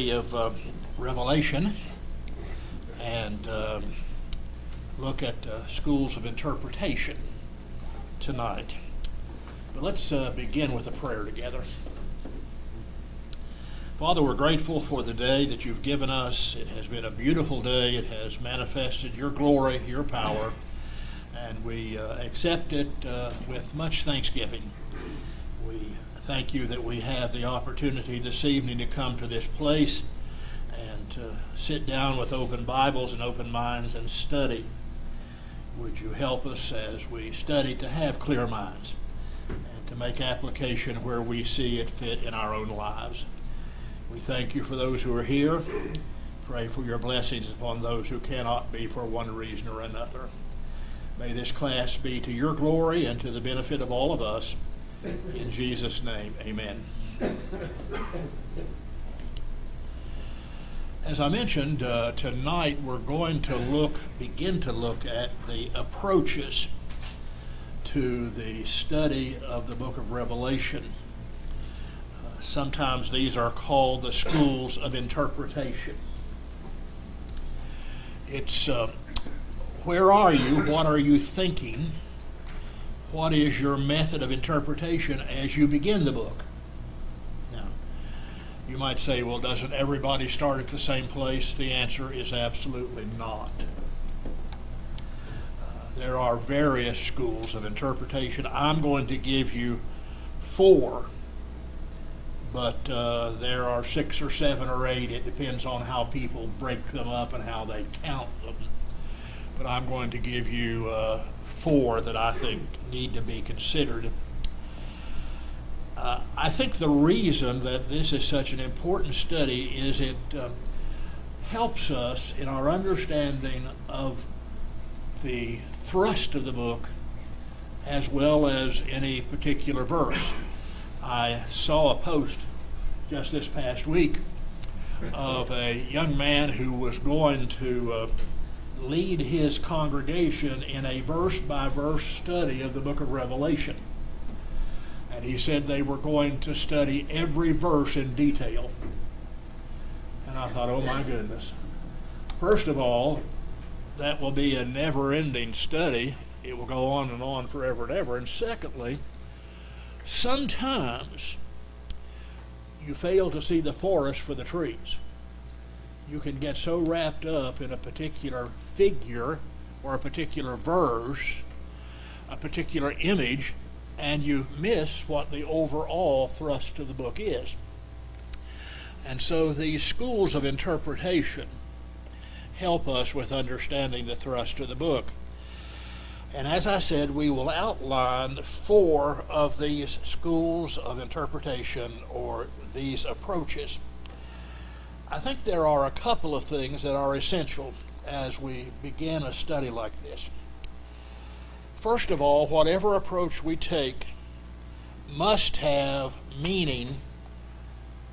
Of Revelation and look at schools of interpretation tonight. But let's begin with a prayer together. Father, we're grateful for the day that you've given us. It has been a beautiful day. It has manifested your glory, your power, and we accept it with much thanksgiving. We thank you that we have the opportunity this evening to come to this place and to sit down with open Bibles and open minds and study. Would you help us as we study to have clear minds and to make application where we see it fit in our own lives? We thank you for those who are here. Pray for your blessings upon those who cannot be for one reason or another. May this class be to your glory and to the benefit of all of us. In Jesus' name, amen. As I mentioned, tonight we're going to begin to look at the approaches to the study of the book of Revelation. Sometimes these are called the schools of interpretation. It's where are you? What are you thinking? What is your method of interpretation as you begin the book? Now, you might say, well, doesn't everybody start at the same place? The answer is absolutely not. There are various schools of interpretation. I'm going to give you 4, but there are 6 or 7 or 8. It depends on how people break them up and how they count them. But I'm going to give you 4 that I think need to be considered. I think the reason that this is such an important study is it helps us in our understanding of the thrust of the book as well as any particular verse. I saw a post just this past week of a young man who was going to lead his congregation in a verse-by-verse study of the book of Revelation. And he said they were going to study every verse in detail. And I thought, oh my goodness. First of all, that will be a never-ending study. It will go on and on forever and ever. And secondly, sometimes you fail to see the forest for the trees. You can get so wrapped up in a particular figure or a particular verse, a particular image, and you miss what the overall thrust of the book is. And so these schools of interpretation help us with understanding the thrust of the book. And as I said, we will outline 4 of these schools of interpretation or these approaches. I think there are a couple of things that are essential as we begin a study like this. First of all, whatever approach we take must have meaning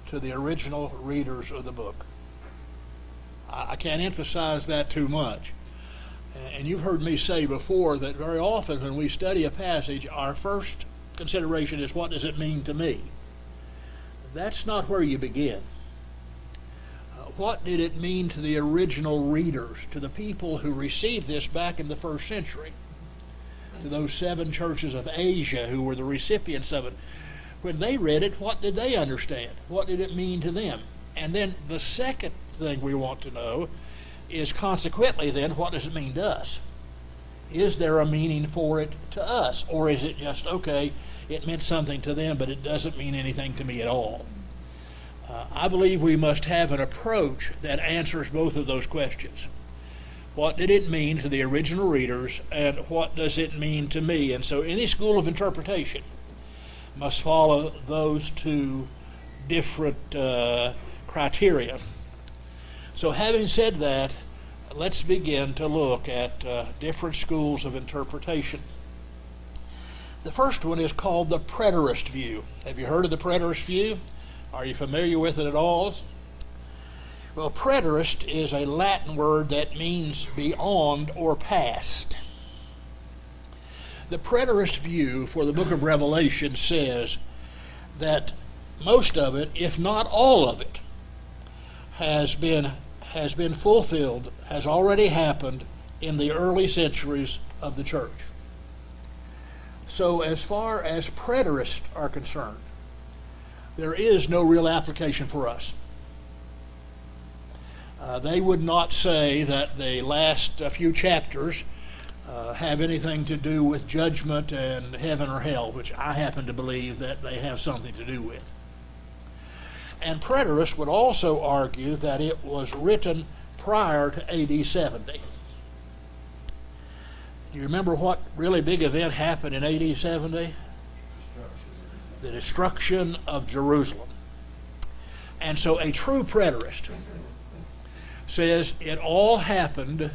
to the original readers of the book. I can't emphasize that too much. And you've heard me say before that very often when we study a passage, our first consideration is, what does it mean to me? That's not where you begin. What did it mean to the original readers, to the people who received this back in the first century, to those 7 churches of Asia who were the recipients of it? When they read it, what did they understand? What did it mean to them? And then the second thing we want to know is, consequently then, what does it mean to us? Is there a meaning for it to us? Or is it just, okay, it meant something to them, but it doesn't mean anything to me at all? I believe we must have an approach that answers both of those questions. What did it mean to the original readers, and what does it mean to me? And so any school of interpretation must follow those 2 different criteria. So having said that, let's begin to look at different schools of interpretation. The first one is called the preterist view. Have you heard of the preterist view? Are you familiar with it at all? Well, preterist is a Latin word that means beyond or past. The preterist view for the book of Revelation says that most of it, if not all of it, has been fulfilled, has already happened in the early centuries of the church. So as far as preterists are concerned, there is no real application for us. They would not say that the last few chapters have anything to do with judgment and heaven or hell, which I happen to believe that they have something to do with. And preterists would also argue that it was written prior to AD 70. Do you remember what really big event happened in AD 70? The destruction of Jerusalem. And so a true preterist says it all happened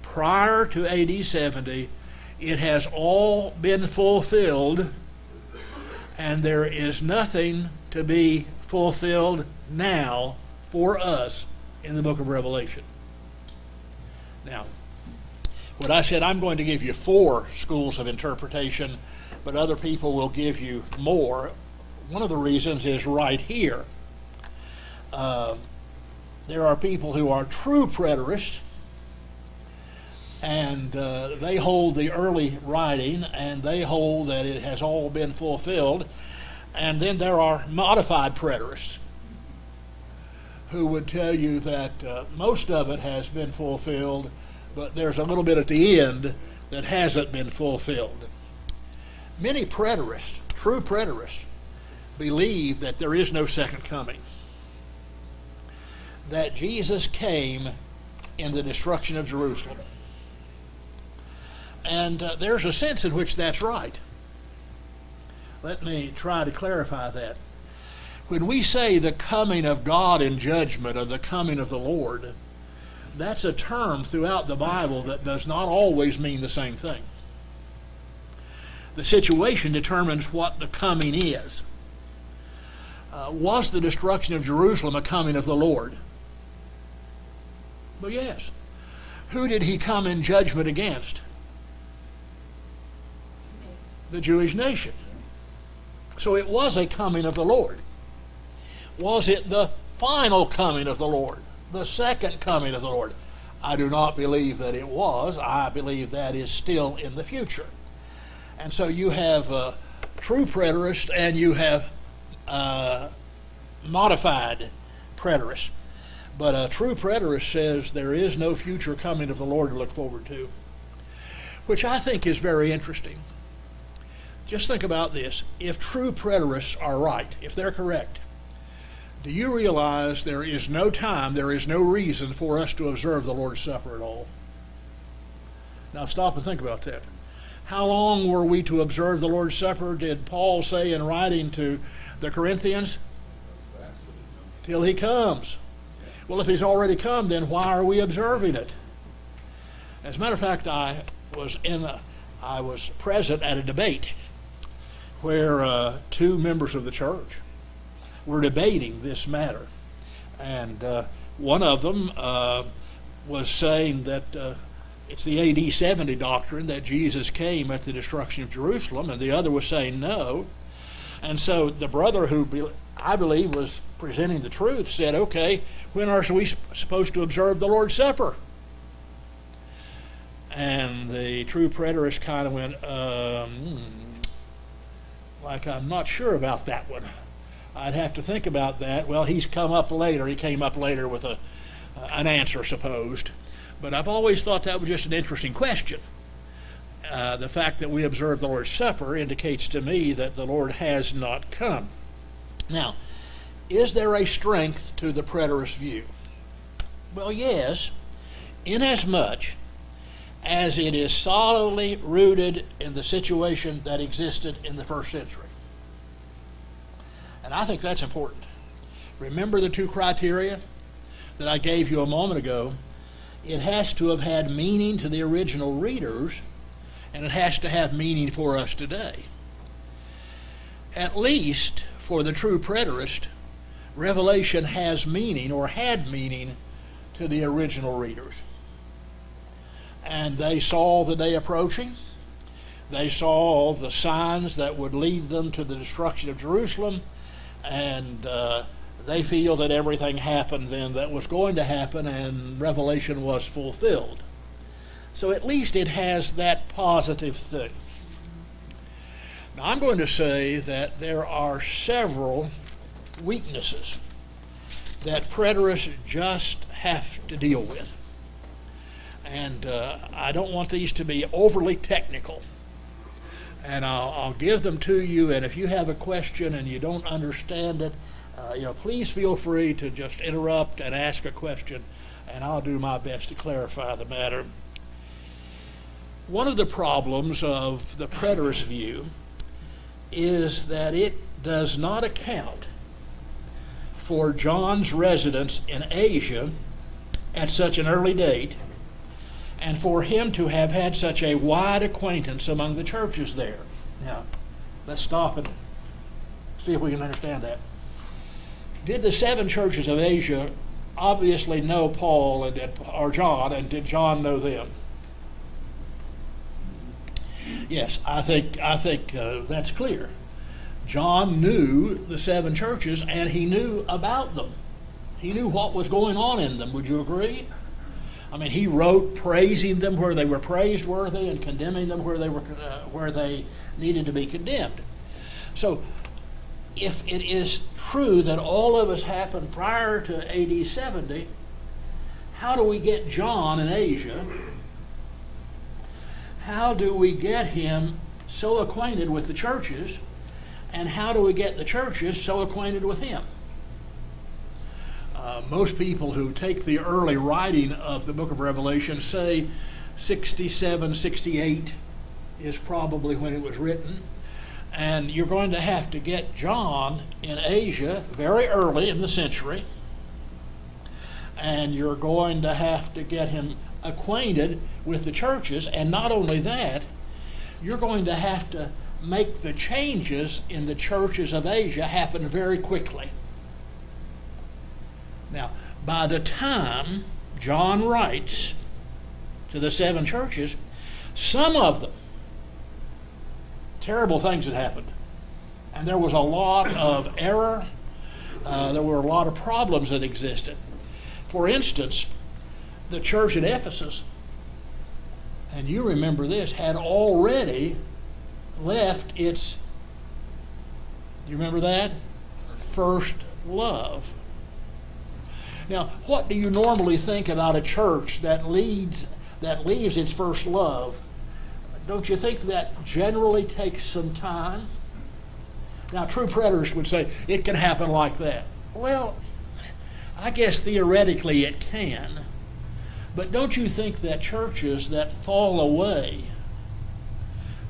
prior to AD 70. It has all been fulfilled, and there is nothing to be fulfilled now for us in the book of Revelation. Now, when I said I'm going to give you 4 schools of interpretation, but other people will give you more, one of the reasons is right here. There are people who are true preterists, and they hold the early writing, and they hold that it has all been fulfilled. And then there are modified preterists who would tell you that most of it has been fulfilled, but there's a little bit at the end that hasn't been fulfilled. Many preterists, true preterists, believe that there is no second coming, that Jesus came in the destruction of Jerusalem. And there's a sense in which that's right. Let me try to clarify that. When we say the coming of God in judgment or the coming of the Lord, that's a term throughout the Bible that does not always mean the same thing. The situation determines what the coming is. Was the destruction of Jerusalem a coming of the Lord? Well, yes. Who did he come in judgment against? The Jewish nation. So it was a coming of the Lord. Was it the final coming of the Lord? The second coming of the Lord? I do not believe that it was. I believe that is still in the future. And so you have true preterists and you have modified preterists. But a true preterist says there is no future coming of the Lord to look forward to, which I think is very interesting. Just think about this. If true preterists are right, if they're correct, do you realize there is no time, there is no reason for us to observe the Lord's Supper at all? Now stop and think about that. How long were we to observe the Lord's Supper? Did Paul say in writing to the Corinthians? Till he comes. Well, if he's already come, then why are we observing it? As a matter of fact, I was present at a debate where 2 members of the church were debating this matter. And one of them was saying that it's the AD 70 doctrine that Jesus came at the destruction of Jerusalem, and the other was saying no. And so the brother who I believe was presenting the truth said, okay, when are we supposed to observe the Lord's Supper? And the true preterist kind of went, like, I'm not sure about that one. I'd have to think about that. Well, he's come up later. He came up later with an answer, supposed. But I've always thought that was just an interesting question. The fact that we observe the Lord's Supper indicates to me that the Lord has not come. Now, is there a strength to the preterist view? Well, yes, inasmuch as it is solidly rooted in the situation that existed in the first century. And I think that's important. Remember the 2 criteria that I gave you a moment ago? It has to have had meaning to the original readers, and it has to have meaning for us today. At least for the true preterist, Revelation has meaning, or had meaning, to the original readers. And they saw the day approaching. They saw the signs that would lead them to the destruction of Jerusalem. And they feel that everything happened then that was going to happen and Revelation was fulfilled. So at least it has that positive thing. Now I'm going to say that there are several weaknesses that preterists just have to deal with. And I don't want these to be overly technical. And I'll give them to you, and if you have a question and you don't understand it, please feel free to just interrupt and ask a question, and I'll do my best to clarify the matter. One of the problems of the preterist view is that it does not account for John's residence in Asia at such an early date, and for him to have had such a wide acquaintance among the churches there. Now, let's stop and see if we can understand that. Did the 7 churches of Asia obviously know Paul or John, and did John know them? Yes, I think that's clear. John knew the 7 churches, and he knew about them. He knew what was going on in them. Would you agree? I mean, he wrote praising them where they were praiseworthy and condemning them where they needed to be condemned. So, if it is true that all of us happened prior to AD 70, how do we get John in Asia? How do we get him so acquainted with the churches, and how do we get the churches so acquainted with him? Most people who take the early writing of the book of Revelation say 67, 68 is probably when it was written. And you're going to have to get John in Asia very early in the century. And you're going to have to get him acquainted with the churches. And not only that, you're going to have to make the changes in the churches of Asia happen very quickly. Now, by the time John writes to the 7 churches, some of them, terrible things had happened. And there was a lot of error. There were a lot of problems that existed. For instance, the church at Ephesus, and you remember this, had already left its, you remember that? First love. Now, what do you normally think about a church that leaves its first love? Don't you think that generally takes some time? Now, true preterists would say it can happen like that. Well, I guess theoretically it can. But don't you think that churches that fall away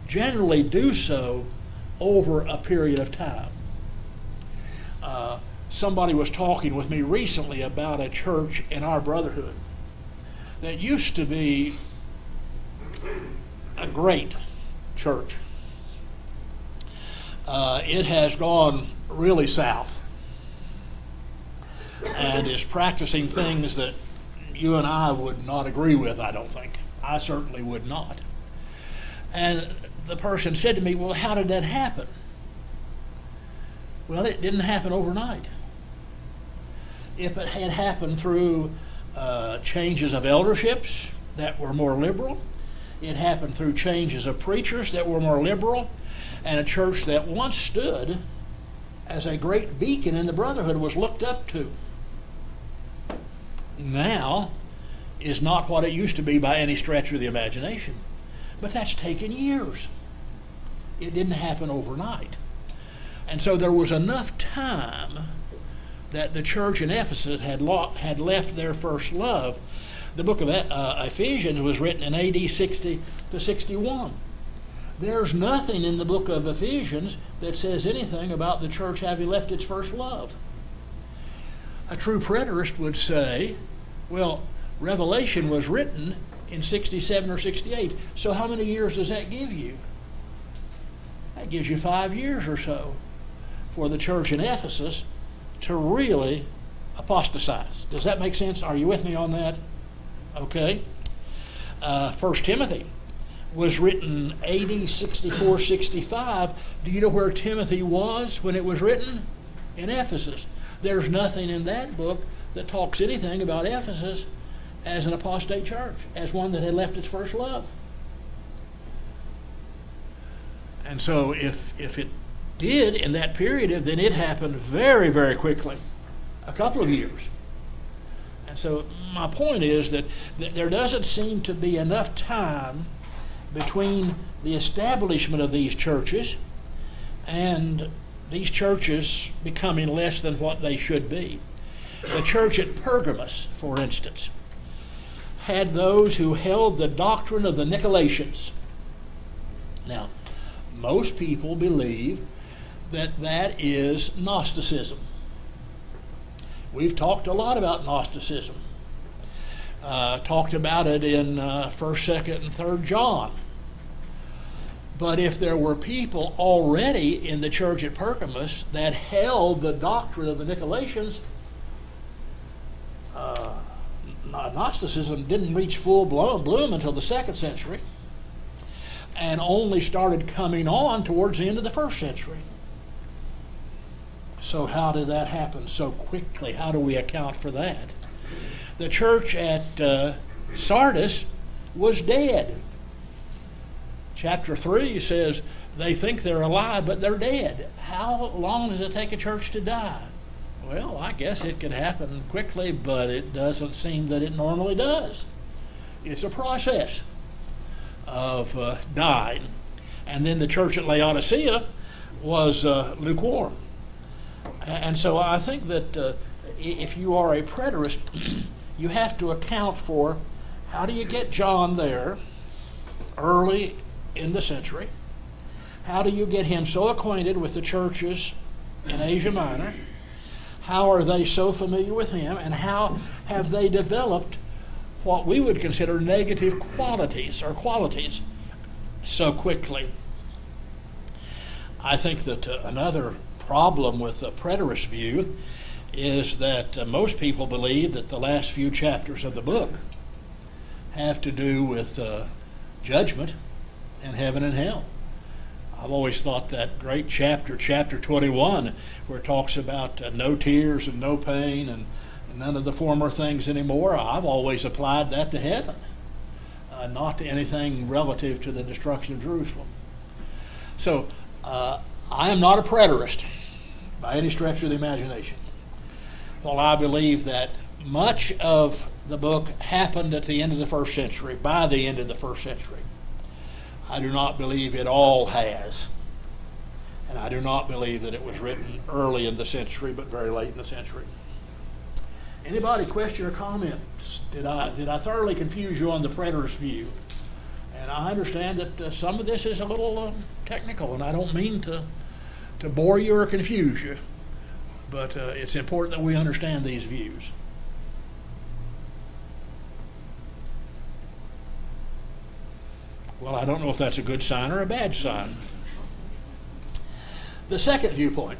generally do so over a period of time? Somebody was talking with me recently about a church in our brotherhood that used to be a great church. It has gone really south and is practicing things that you and I would not agree with, I don't think. I certainly would not. And the person said to me, well, how did that happen? Well, it didn't happen overnight. If it had happened through changes of elderships that were more liberal, it happened through changes of preachers that were more liberal, and a church that once stood as a great beacon in the brotherhood was looked up to, now is not what it used to be by any stretch of the imagination. But that's taken years. It didn't happen overnight. And so there was enough time that the church in Ephesus had left their first love. The book of Ephesians was written in AD 60 to 61. There's nothing in the book of Ephesians that says anything about the church having left its first love. A true preterist would say, well, Revelation was written in 67 or 68, so how many years does that give you? That gives you 5 years or so for the church in Ephesus to really apostatize. Does that make sense? Are you with me on that? Okay. 1 Timothy was written AD 64, 65. Do you know where Timothy was when it was written? In Ephesus. There's nothing in that book that talks anything about Ephesus as an apostate church, as one that had left its first love. And so if it did in that period, then it happened very, very quickly, a couple of years. And so my point is that there doesn't seem to be enough time between the establishment of these churches and these churches becoming less than what they should be. The church at Pergamos, for instance, had those who held the doctrine of the Nicolaitans. Now, most people believe that that is Gnosticism. We've talked a lot about Gnosticism. Talked about it in 1st, 2nd, and 3rd John. But if there were people already in the church at Pergamos that held the doctrine of the Nicolaitans, Gnosticism didn't reach full bloom until the 2nd century and only started coming on towards the end of the 1st century. So how did that happen so quickly? How do we account for that? The church at Sardis was dead. Chapter 3 says they think they're alive, but they're dead. How long does it take a church to die? Well, I guess it could happen quickly, but it doesn't seem that it normally does. It's a process of dying. And then the church at Laodicea was lukewarm. And so I think that if you are a preterist, you have to account for how do you get John there early in the century? How do you get him so acquainted with the churches in Asia Minor? How are they so familiar with him? And how have they developed what we would consider negative qualities so quickly? I think that another problem with the preterist view is that most people believe that the last few chapters of the book have to do with judgment and heaven and hell. I've always thought that great chapter 21, where it talks about no tears and no pain and none of the former things anymore, I've always applied that to heaven, not to anything relative to the destruction of Jerusalem. So I am not a preterist by any stretch of the imagination. While I believe that much of the book happened at the end of the 1st century, by the end of the 1st century, I do not believe it all has. And I do not believe that it was written early in the century, but very late in the century. Anybody question or comments? Did I thoroughly confuse you on the preterist view? And I understand that some of this is a little technical, and I don't mean to bore you or confuse you, but it's important that we understand these views. Well, I don't know if that's a good sign or a bad sign. The second viewpoint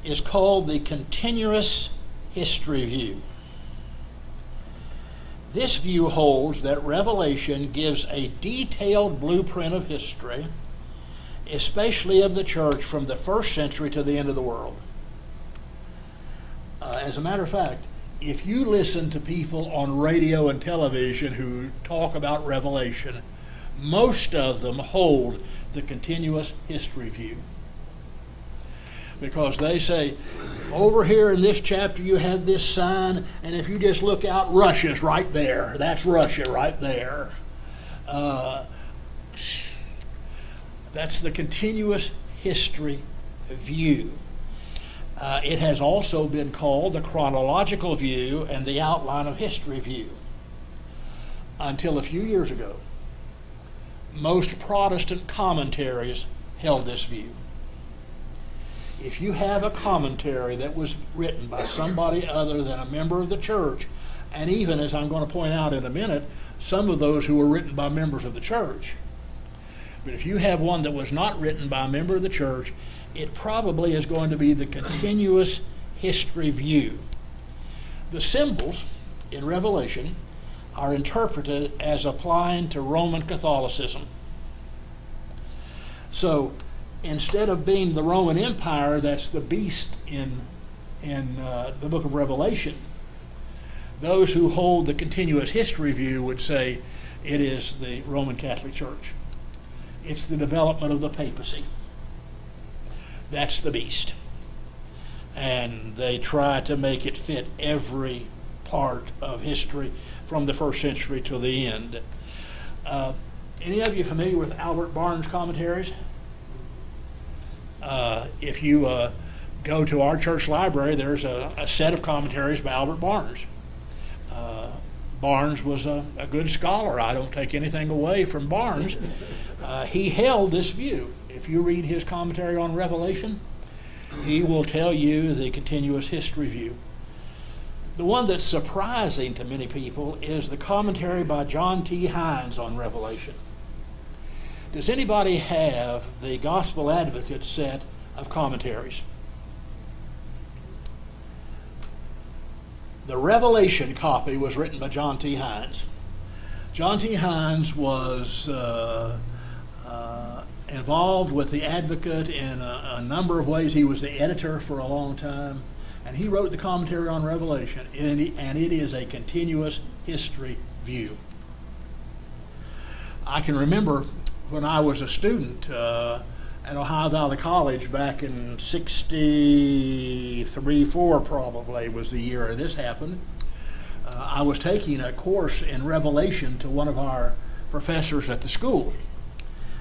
is called the continuous history view. This view holds that Revelation gives a detailed blueprint of history, especially of the church from the 1st century to the end of the world. As a matter of fact, if you listen to people on radio and television who talk about Revelation, most of them hold the continuous history view. Because they say, over here in this chapter you have this sign, and if you just look out, Russia's right there. That's Russia right there. That's the continuous history view. It has also been called the chronological view and the outline of history view. Until a few years ago, most Protestant commentaries held this view. If you have a commentary that was written by somebody other than a member of the church, and even, as I'm going to point out in a minute, some of those who were written by members of the church, but if you have one that was not written by a member of the church, it probably is going to be the continuous history view. The symbols in Revelation are interpreted as applying to Roman Catholicism. So instead of being the Roman Empire, that's the beast in in the book of Revelation. Those who hold the continuous history view would say it is the Roman Catholic Church. It's the development of the papacy. That's the beast. And they try to make it fit every part of history from the first century to the end. Any of you familiar with Albert Barnes' commentaries? If you go to our church library, there's a set of commentaries by Albert Barnes. Barnes was a good scholar. I don't take anything away from Barnes. He held this view. If you read his commentary on Revelation, he will tell you the continuous history view. The one that's surprising to many people is the commentary by John T. Hines on Revelation. Does anybody have the Gospel Advocate set of commentaries? The Revelation copy was written by John T. Hines. John T. Hines was involved with the Advocate in a number of ways. He was the editor for a long time, and he wrote the commentary on Revelation, and it is a continuous history view. I can remember when I was a student at Ohio Valley College back in 63, 4 probably was the year this happened. I was taking a course in Revelation to one of our professors at the school.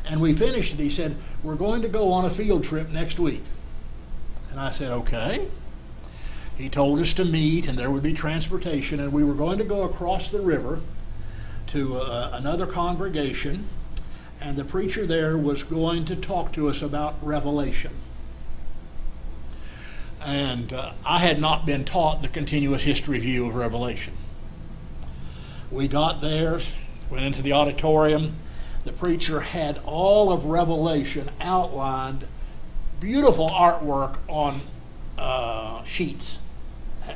And we finished it. He said, "We're going to go on a field trip next week." And I said, "Okay." He told us to meet, and there would be transportation, and we were going to go across the river to another congregation, and the preacher there was going to talk to us about Revelation. And I had not been taught the continuous history view of Revelation. We got there, went into the auditorium. The preacher had all of Revelation outlined, beautiful artwork on sheets.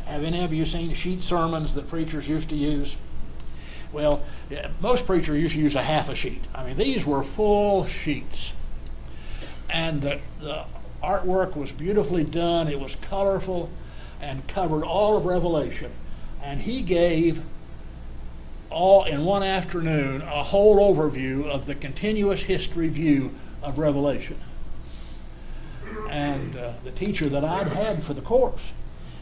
Have any of you seen sheet sermons that preachers used to use? Well, most preachers used to use a half a sheet. I mean, these were full sheets. And the artwork was beautifully done. It was colorful and covered all of Revelation. And he gave all in one afternoon a whole overview of the continuous history view of Revelation. And the teacher that I'd had for the course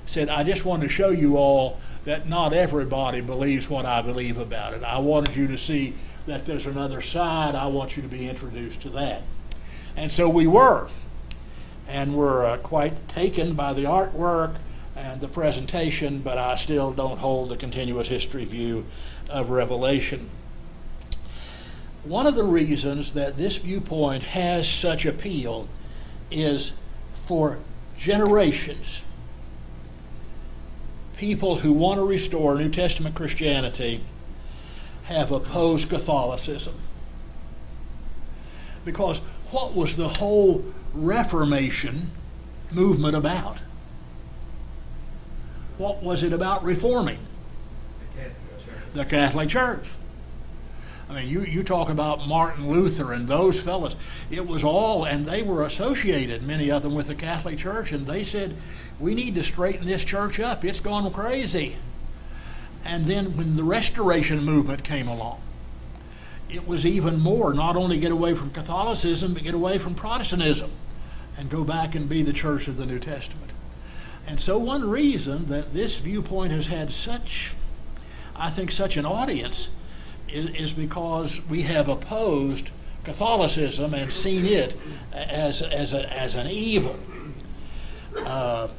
said, "I just wanted to show you all that not everybody believes what I believe about it. I wanted you to see that there's another side. I want you to be introduced to that." And so we were. And we're quite taken by the artwork and the presentation, but I still don't hold the continuous history view of Revelation. One of the reasons that this viewpoint has such appeal is for generations, people who want to restore New Testament Christianity have opposed Catholicism. Because what was the whole Reformation movement about? What was it about reforming? The Catholic Church. I mean, you talk about Martin Luther and those fellows. It was all, and they were associated, many of them, with the Catholic Church, and they said, "We need to straighten this church up. It's gone crazy." And then when the Restoration movement came along, it was even more, not only get away from Catholicism, but get away from Protestantism and go back and be the church of the New Testament. And so one reason that this viewpoint has had such, I think, such an audience is because we have opposed Catholicism and seen it as an evil. And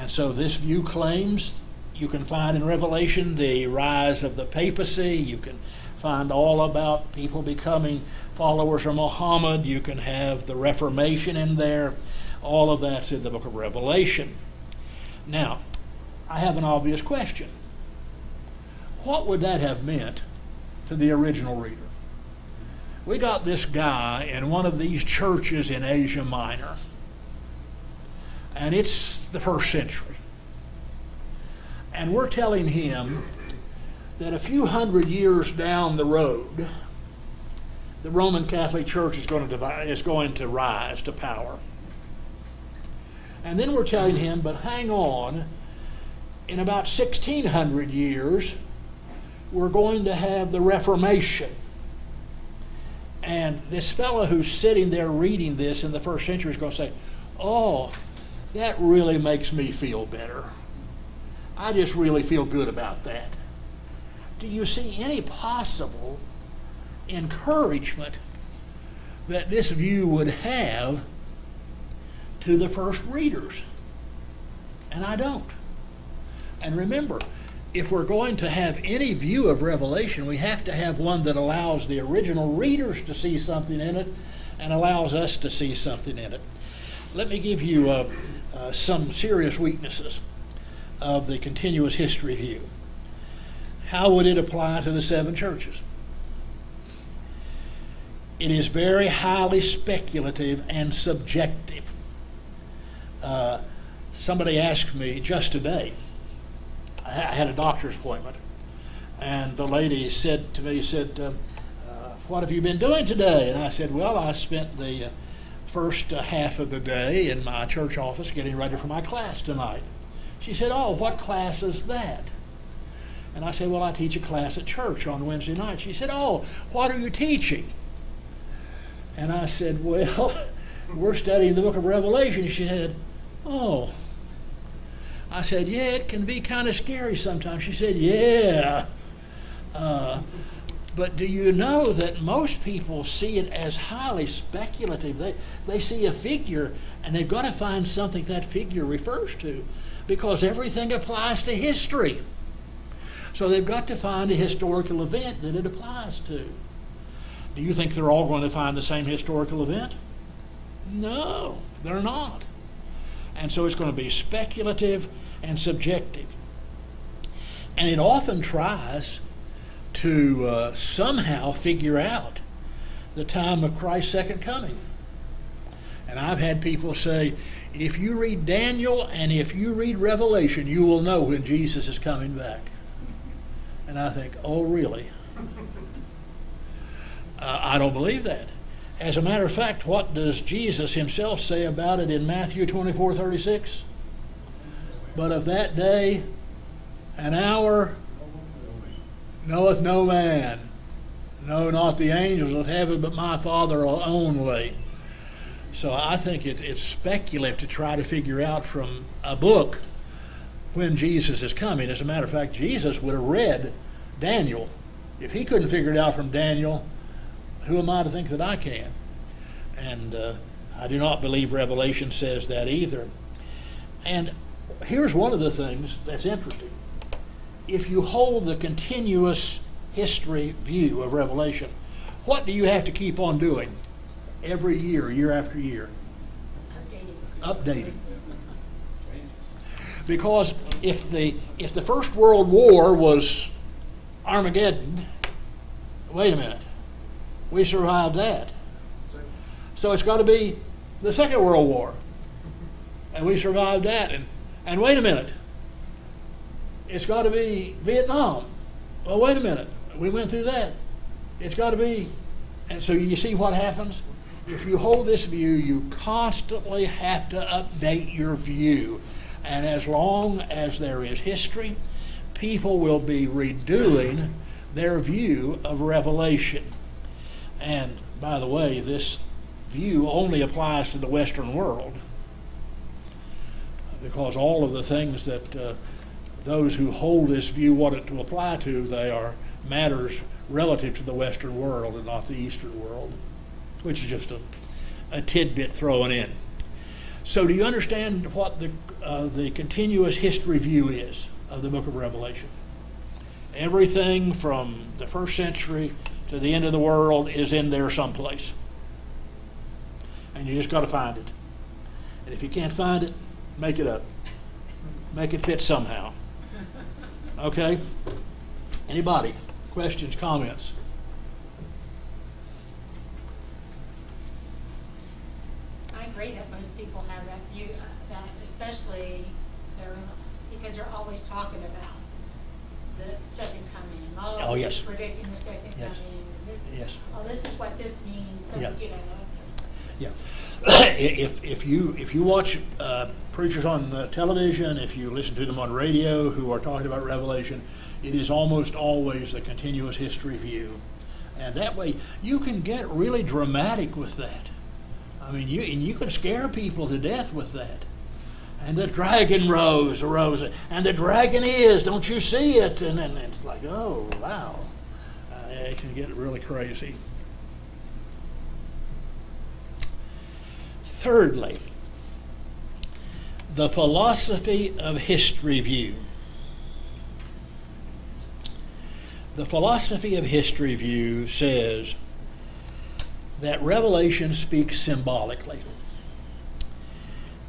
so this view claims, you can find in Revelation the rise of the papacy. You can find all about people becoming followers of Muhammad. You can have the Reformation in there. All of that's in the book of Revelation. Now, I have an obvious question. What would that have meant to the original reader? We got this guy in one of these churches in Asia Minor, and it's the first century. And we're telling him that a few hundred years down the road, the Roman Catholic Church is going to rise to power. And then we're telling him, but hang on, in about 1600 years, we're going to have the Reformation. And this fellow who's sitting there reading this in the first century is going to say, oh, that really makes me feel better. I just really feel good about that. Do you see any possible encouragement that this view would have to the first readers? And I don't. And remember, if we're going to have any view of Revelation, we have to have one that allows the original readers to see something in it and allows us to see something in it. Let me give you some serious weaknesses of the continuous history view. How would it apply to the seven churches? It is very highly speculative and subjective. Somebody asked me just today, I had a doctor's appointment, and the lady said to me, what have you been doing today? And I said, well, I spent the first half of the day in my church office getting ready for my class tonight. She said, oh, what class is that? And I said, well, I teach a class at church on Wednesday night. She said, oh, what are you teaching? And I said, well, we're studying the book of Revelation. She said, oh. I said, yeah, it can be kind of scary sometimes. She said, yeah. But do you know that most people see it as highly speculative? They see a figure, and they've got to find something that figure refers to, because everything applies to history. So they've got to find a historical event that it applies to. Do you think they're all going to find the same historical event? No, they're not. And so it's going to be speculative and subjective. And it often tries to somehow figure out the time of Christ's second coming. And I've had people say, if you read Daniel and if you read Revelation, you will know when Jesus is coming back. And I think, oh, really? I don't believe that. As a matter of fact, what does Jesus himself say about it in Matthew 24:36? But of that day, an hour, knoweth no man, no, not the angels of heaven, but my Father only. So I think it's speculative to try to figure out from a book when Jesus is coming. As a matter of fact, Jesus would have read Daniel. If he couldn't figure it out from Daniel, who am I to think that I can? And I do not believe Revelation says that either. And here's one of the things that's interesting. If you hold the continuous history view of Revelation, what do you have to keep on doing every year, year after year? Updating. Because if the First World War was Armageddon, wait a minute, we survived that. So it's got to be the Second World War, and we survived that. And wait a minute, it's got to be Vietnam. Well, wait a minute, we went through that. It's got to be, and so you see what happens? If you hold this view, you constantly have to update your view. And as long as there is history, people will be redoing their view of Revelation. And by the way, this view only applies to the Western world, because all of the things that those who hold this view want it to apply to, they are matters relative to the Western world and not the Eastern world, which is just a tidbit thrown in. So do you understand what the continuous history view is of the book of Revelation? Everything from the first century to the end of the world is in there someplace. And you just got to find it. And if you can't find it, make it up. Make it fit somehow. Okay? Anybody? Questions, comments? I agree that most people have that view, that especially because they're always talking about the second coming. Oh, yes. Predicting the second Yes. coming. Yes. Oh, this is what this means. So, Yeah. you know. Yeah. If you watch preachers on television, if you listen to them on radio who are talking about Revelation, it is almost always a continuous history view. And that way you can get really dramatic with that. I mean, you can scare people to death with that. And the dragon arose, and the dragon is, don't you see it? And then it's like, oh, wow. It can get really crazy. Thirdly, the philosophy of history view. The philosophy of history view says that Revelation speaks symbolically.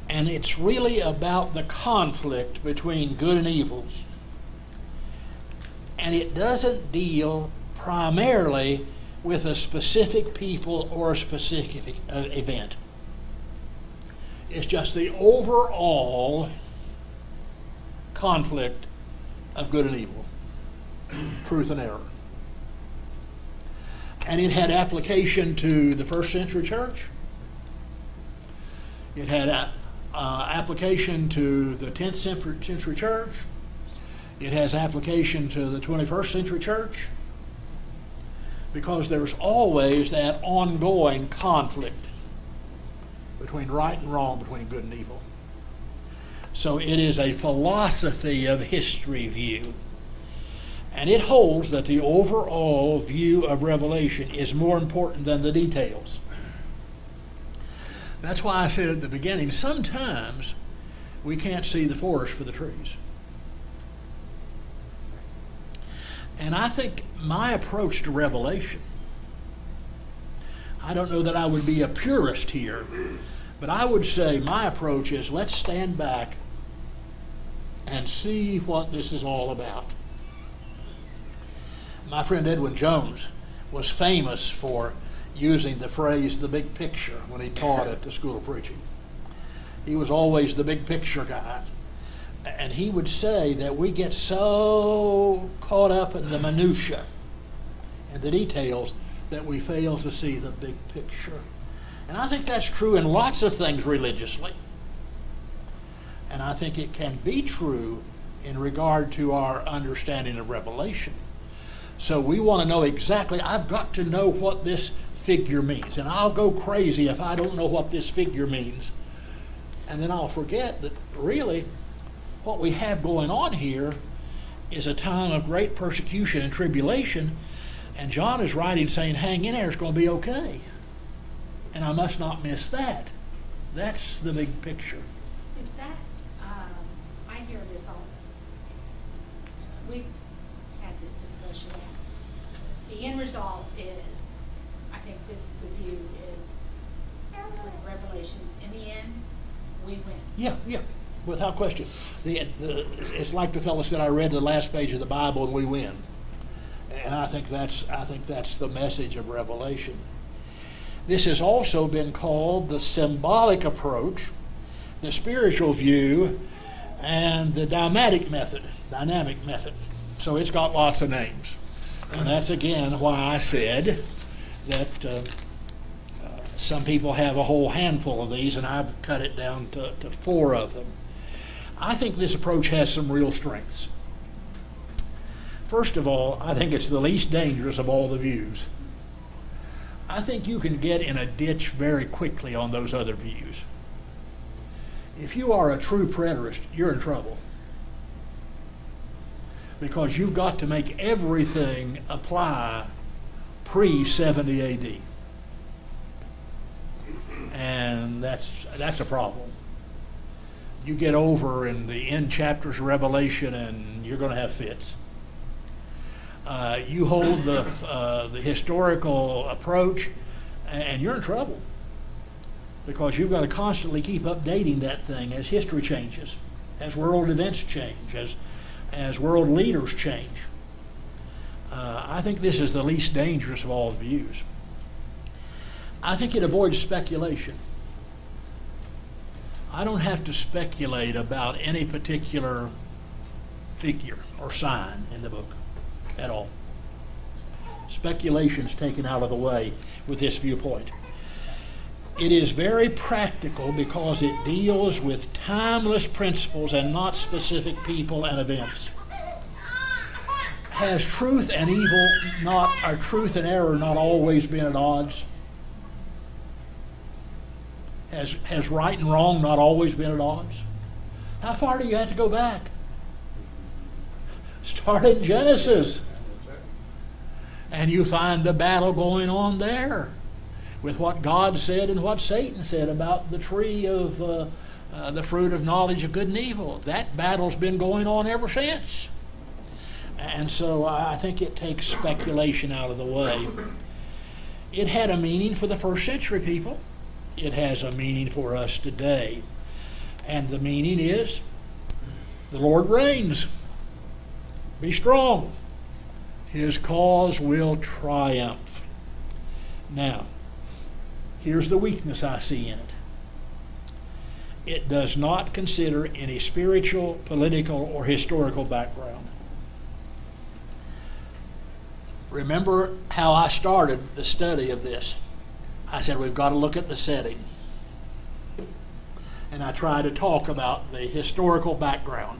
And it's really about the conflict between good and evil. And it doesn't deal primarily with a specific people or a specific event. It's just the overall conflict of good and evil, truth and error. And it had application to the first century church. It had application to the 10th century church. It has application to the 21st century church, because there's always that ongoing conflict between right and wrong, between good and evil. So it is a philosophy of history view. And it holds that the overall view of Revelation is more important than the details. That's why I said at the beginning, sometimes we can't see the forest for the trees. And I think my approach to Revelation, I don't know that I would be a purist here, but I would say my approach is, let's stand back and see what this is all about. My friend Edwin Jones was famous for using the phrase, the big picture, when he taught at the School of Preaching. He was always the big picture guy. And he would say that we get so caught up in the minutia and the details that we fail to see the big picture. And I think that's true in lots of things religiously. And I think it can be true in regard to our understanding of Revelation. So we want to know exactly, I've got to know what this figure means. And I'll go crazy if I don't know what this figure means. And then I'll forget that really what we have going on here is a time of great persecution and tribulation. And John is writing saying, hang in there, it's going to be okay. And I must not miss that. That's the big picture. Is that, I hear this all, we've had this discussion. The end result is, I think this is the view, is with Revelations, in the end, we win. Yeah, without question. It's like the fellow said, I read the last page of the Bible and we win. And I think that's the message of Revelation. This has also been called the symbolic approach, the spiritual view, and the dynamic method. So it's got lots of names. And that's again why I said that some people have a whole handful of these, and I've cut it down to 4 of them. I think this approach has some real strengths. First of all, I think it's the least dangerous of all the views. I think you can get in a ditch very quickly on those other views. If you are a true preterist, you're in trouble. Because you've got to make everything apply pre-70 AD. And that's a problem. You get over in the end chapters of Revelation and you're going to have fits. You hold the historical approach and you're in trouble, because you've got to constantly keep updating that thing as history changes, as world events change, as world leaders change. I think this is the least dangerous of all the views. I think it avoids speculation. I don't have to speculate about any particular figure or sign in the book at all. Speculation's taken out of the way with this viewpoint. It is very practical because it deals with timeless principles and not specific people and events. Has truth and evil not, or truth and error not always been at odds? Has right and wrong not always been at odds? How far do you have to go back? Start in Genesis. And you find the battle going on there with what God said and what Satan said about the tree of the fruit of knowledge of good and evil. That battle's been going on ever since. And so I think it takes speculation out of the way. It had a meaning for the first century people. It has a meaning for us today. And the meaning is, the Lord reigns. Be strong. His cause will triumph. Now, here's the weakness I see in it. It does not consider any spiritual, political, or historical background. Remember how I started the study of this. I said we've got to look at the setting. And I tried to talk about the historical background.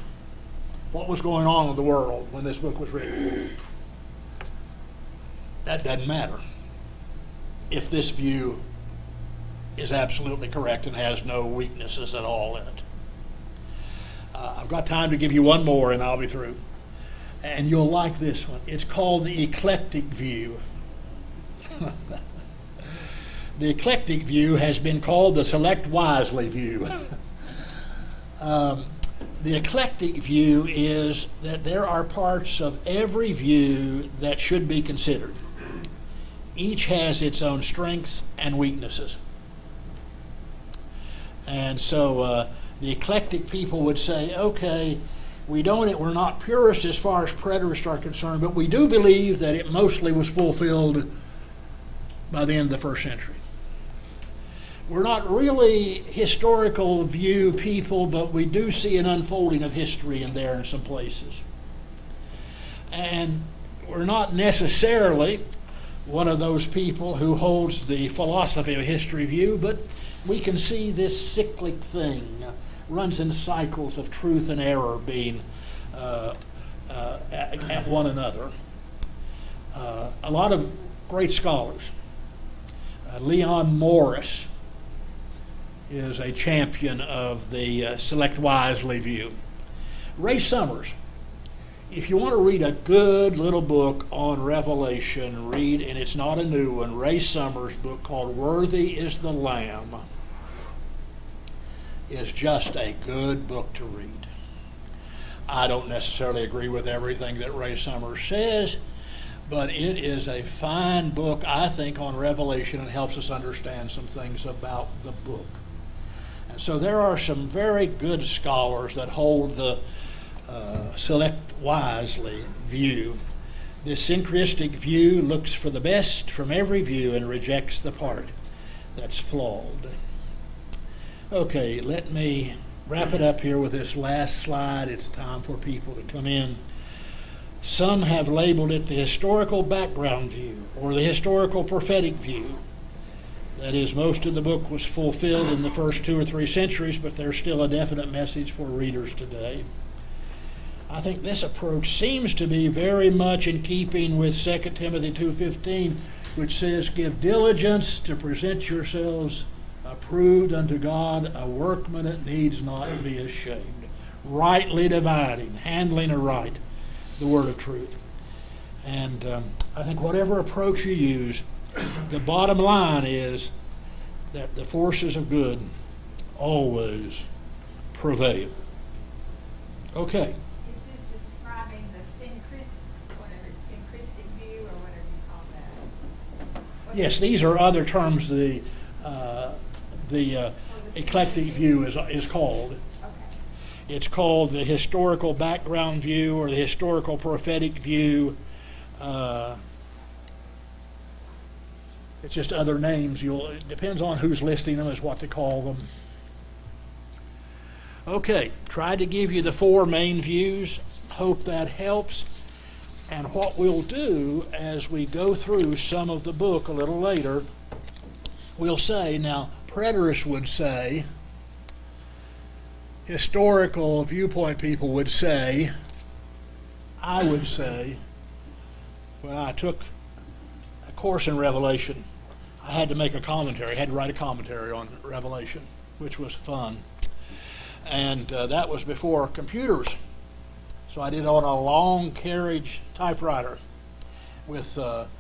What was going on in the world when this book was written? That doesn't matter if this view is absolutely correct and has no weaknesses at all in it. I've got time to give you one more and I'll be through. And you'll like this one. It's called the eclectic view. The eclectic view has been called the select wisely view. The eclectic view is that there are parts of every view that should be considered. Each has its own strengths and weaknesses. And so the eclectic people would say, okay, we're not purists as far as preterists are concerned, but we do believe that it mostly was fulfilled by the end of the first century. We're not really historical view people, but we do see an unfolding of history in there in some places. And we're not necessarily one of those people who holds the philosophy of history view, but we can see this cyclic thing runs in cycles of truth and error being at one another. A lot of great scholars. Leon Morris is a champion of the select wisely view. Ray Summers, if you want to read a good little book on Revelation, read, and it's not a new one, Ray Summers' book called Worthy is the Lamb is just a good book to read. I don't necessarily agree with everything that Ray Summers says, but it is a fine book, I think, on Revelation and helps us understand some things about the book. And so there are some very good scholars that hold the select wisely view. This synchristic view looks for the best from every view and rejects the part that's flawed. Okay, let me wrap it up here with this last slide. It's time for people to come in. Some have labeled it the historical background view or the historical prophetic view. That is, most of the book was fulfilled in the first 2 or 3 centuries, but there's still a definite message for readers today. I think this approach seems to be very much in keeping with 2 Timothy 2:15, which says, give diligence to present yourselves approved unto God, a workman that needs not be ashamed. Rightly dividing, handling aright the word of truth. And I think whatever approach you use, the bottom line is that the forces of good always prevail. Okay. Is this describing the synchristic view or whatever you call that? Yes, these are other terms the eclectic view is called. Okay. It's called the historical background view or the historical prophetic view. It's just other names. It depends on who's listing them as what to call them. Okay, tried to give you the 4 main views. Hope that helps. And what we'll do as we go through some of the book a little later, we'll say, now, preterists would say, historical viewpoint people would say, I would say, when I took a course in Revelation, I had to make a commentary. I had to write a commentary on Revelation, which was fun. And that was before computers. So I did it on a long carriage typewriter with